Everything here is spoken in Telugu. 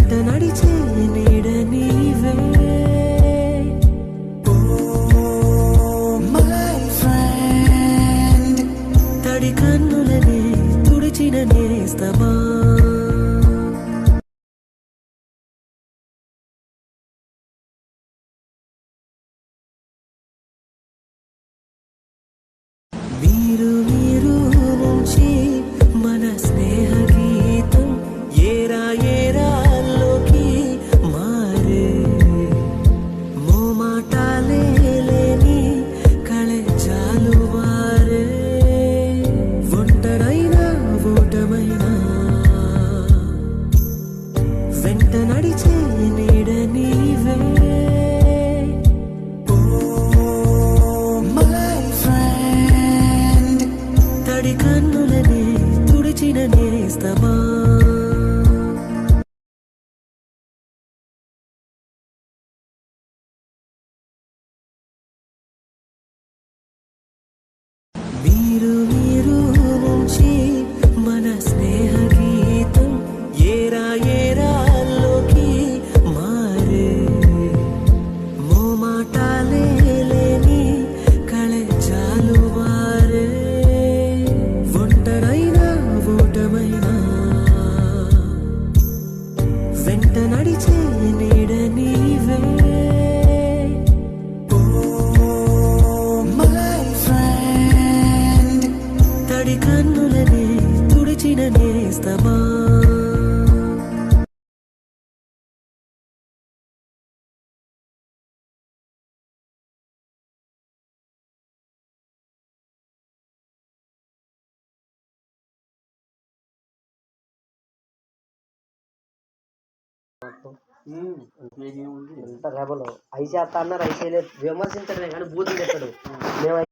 వెంట నడిచే నీడ నీవే మై ఫ్రెండ్ తడి కన్నులనే తుడిచిన నేస్తమా మీరు మీరు నుంచి మన స్నేహ గీతం ఏరా ఏరాల్లోకి మారే మోమాటాలే లేని కళజాలు వారే ఒంటరైనా ఓటమైనా వెంట నడిచే నీడ నీవే తడి కన్నులనే తుడిచిన నేస్తమా మీరు మీరు నుంచి మన స్నేహ గీతం ఏరా ఏరాల్లోకి మారే మోమాటాలే లేని కళజాలు వారే ఒంటరైనా ఓటమైనా వెంట నడిచే నీడ నీవే మై ఫ్రెండ్ తడి కన్నులనే తుడిచిన నేస్తమా ఎంత రేపలు ఐసేస్తా అన్నారు ఐసేయలేదు విమర్శించడమే కానీ బూతులు చెప్తాడు మేము